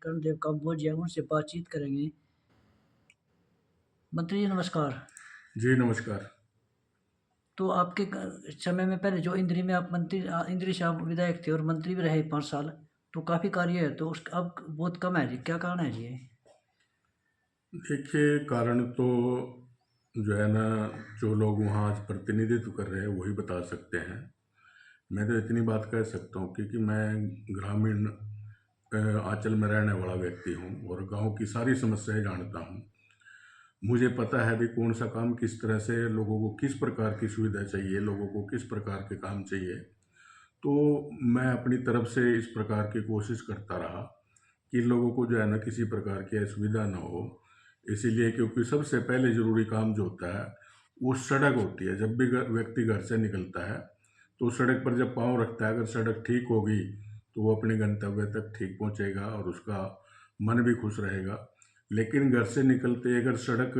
कर्णदेव काम्बोज जी हैं, उनसे बातचीत करेंगे। मंत्री जी नमस्कार। जी, नमस्कार। तो आपके समय में पहले जो इंद्री में आप इंद्री से आप विधायक थे और मंत्री भी रहे 5 साल, तो काफ़ी कार्य है, तो उस अब बहुत कम है जी, क्या कारण है जी ये? देखिए, कारण तो जो है ना, जो लोग वहाँ आज प्रतिनिधित्व कर रहे हैं वही बता सकते हैं। मैं तो इतनी बात कह सकता हूँ क्योंकि मैं ग्रामीण आंचल में रहने वाला व्यक्ति हूँ और गाँव की सारी समस्याएं जानता हूँ। मुझे पता है भी कौन सा काम किस तरह से, लोगों को किस प्रकार की सुविधा चाहिए, लोगों को किस प्रकार के काम चाहिए। तो मैं अपनी तरफ से इस प्रकार की कोशिश करता रहा कि लोगों को जो है ना किसी प्रकार की असुविधा ना हो। इसीलिए क्योंकि सबसे पहले ज़रूरी काम जो होता है वो सड़क होती है। जब भी व्यक्ति घर से निकलता है तो सड़क पर जब पाँव रखता है, अगर सड़क ठीक होगी तो वो अपने गंतव्य तक ठीक पहुंचेगा और उसका मन भी खुश रहेगा। लेकिन घर से निकलते अगर सड़क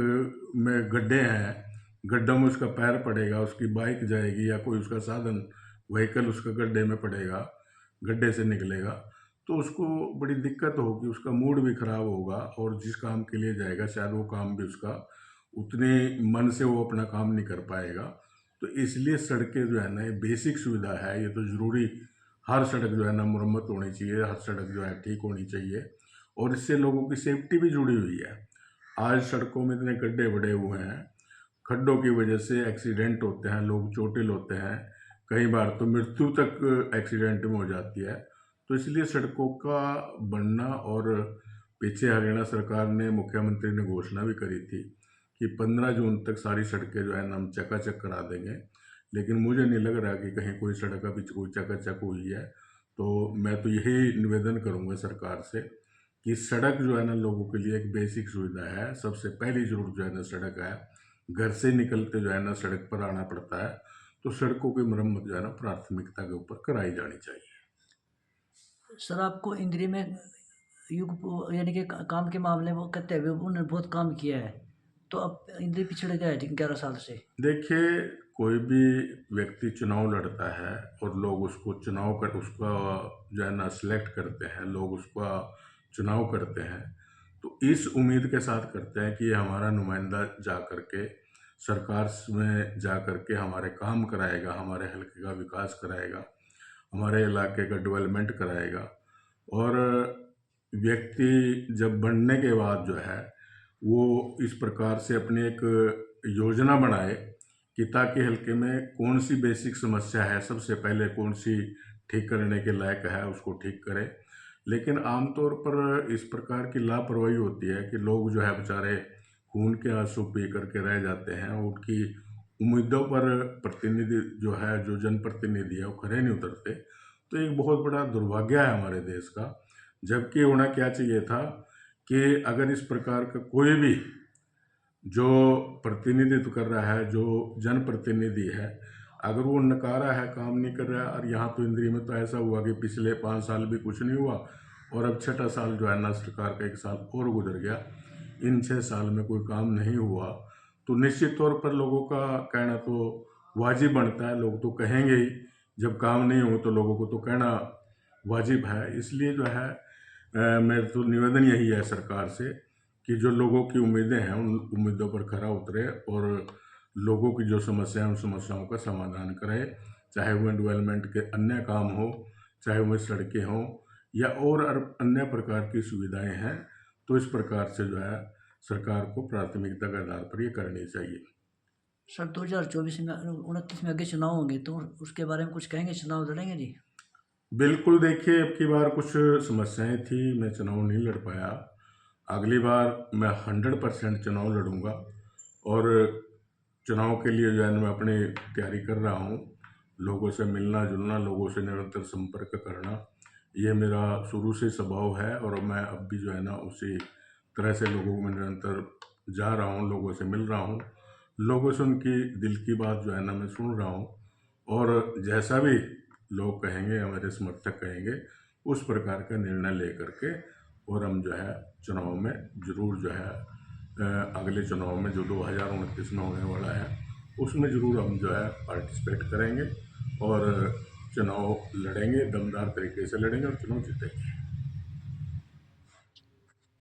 में गड्ढे हैं, गड्ढों में उसका पैर पड़ेगा, उसकी बाइक जाएगी या कोई उसका साधन व्हीकल उसका गड्ढे में पड़ेगा, गड्ढे से निकलेगा, तो उसको बड़ी दिक्कत होगी, उसका मूड भी खराब होगा और जिस काम के लिए जाएगा शायद वो काम भी उसका उतने मन से वो अपना काम नहीं कर पाएगा। तो इसलिए सड़कें जो है ना ये बेसिक सुविधा है, ये तो ज़रूरी, हर सड़क जो है ना मुरम्मत होनी चाहिए, हर सड़क जो है ठीक होनी चाहिए और इससे लोगों की सेफ्टी भी जुड़ी हुई है। आज सड़कों में इतने गड्ढे बड़े हुए हैं, खड्डों की वजह से एक्सीडेंट होते हैं, लोग चोटिल होते हैं, कई बार तो मृत्यु तक एक्सीडेंट में हो जाती है। तो इसलिए सड़कों का बनना, और पीछे हरियाणा सरकार ने, मुख्यमंत्री ने घोषणा भी करी थी कि 15 जून तक सारी सड़कें जो है ना हम चकाचक करा देंगे। लेकिन मुझे नहीं लग रहा कि कहीं कोई सड़क अभी कोई चकाचक हुई है। तो मैं तो यही निवेदन करूंगा सरकार से कि सड़क जो है ना लोगों के लिए एक बेसिक सुविधा है, सबसे पहली जरूरत जो है ना सड़क है। घर से निकलते जो है ना सड़क पर आना पड़ता है, तो सड़कों की मरम्मत जो है ना प्राथमिकता के ऊपर कराई जानी चाहिए। सर आपको इंद्री में यानी कि काम के मामले में वो कहते हुए उन्होंने बहुत काम किया है, तो अब इंद्री पिछड़ गया है जी 11 साल से। देखिए, कोई भी व्यक्ति चुनाव लड़ता है और लोग उसको चुनाव कर उसका जो है ना सिलेक्ट करते हैं, लोग उसका चुनाव करते हैं, तो इस उम्मीद के साथ करते हैं कि ये हमारा नुमाइंदा जा करके सरकार में जा करके हमारे काम कराएगा, हमारे हल्के का विकास कराएगा, हमारे इलाके का डेवलपमेंट कराएगा। और व्यक्ति जब बनने के बाद जो है वो इस प्रकार से अपनी एक योजना बनाए कि ताकि हल्के में कौन सी बेसिक समस्या है, सबसे पहले कौन सी ठीक करने के लायक है उसको ठीक करे। लेकिन आमतौर पर इस प्रकार की लापरवाही होती है कि लोग जो है बेचारे खून के आंसू पी करके रह जाते हैं, उनकी उम्मीदों पर प्रतिनिधि जो है, जो जनप्रतिनिधि है वो खरे नहीं उतरते। तो एक बहुत बड़ा दुर्भाग्य है हमारे देश का। जबकि होना क्या चाहिए था कि अगर इस प्रकार का कोई भी जो प्रतिनिधित्व कर रहा है, जो जनप्रतिनिधि है, अगर वो नकारा है, काम नहीं कर रहा है, और यहाँ तो इंद्री में तो ऐसा हुआ कि पिछले 5 साल भी कुछ नहीं हुआ और अब छठा साल जो है ना सरकार का 1 साल और गुजर गया, इन 6 साल में कोई काम नहीं हुआ, तो निश्चित तौर पर लोगों का कहना तो वाजिब बनता है, लोग तो कहेंगे ही। जब काम नहीं हो तो लोगों को तो कहना वाजिब है। इसलिए जो है मेरा तो निवेदन यही है सरकार से कि जो लोगों की उम्मीदें हैं उन उम्मीदों पर खरा उतरे और लोगों की जो समस्या है उन समस्याओं का समाधान करे, चाहे वह डेवलपमेंट के अन्य काम हो, चाहे वह सड़कें हों या और अन्य प्रकार की सुविधाएं हैं। तो इस प्रकार से जो है सरकार को प्राथमिकता के आधार पर ये करनी चाहिए। सर 2024 में 29 में आगे चुनाव होंगे, तो उसके बारे में कुछ कहेंगे, चुनाव लड़ेंगे जी? बिल्कुल, देखिए अब की बार कुछ समस्याएं थी, मैं चुनाव नहीं लड़ पाया। अगली बार मैं 100% चुनाव लड़ूंगा और चुनाव के लिए जो है ना मैं अपनी तैयारी कर रहा हूँ। लोगों से मिलना जुलना, लोगों से निरंतर संपर्क करना, ये मेरा शुरू से स्वभाव है और मैं अब भी जो है ना उसी तरह से लोगों में निरंतर जा रहा हूँ, लोगों से मिल रहा हूँ, लोगों से उनकी दिल की बात जो है ना मैं सुन रहा हूँ और जैसा भी लोग कहेंगे, हमारे समर्थक कहेंगे, उस प्रकार का निर्णय ले करके और हम जो है चुनाव में ज़रूर जो है अगले चुनाव में जो 2029 में होने वाला है उसमें ज़रूर हम जो है पार्टिसिपेट करेंगे और चुनाव लड़ेंगे, दमदार तरीके से लड़ेंगे और चुनाव जीतेंगे।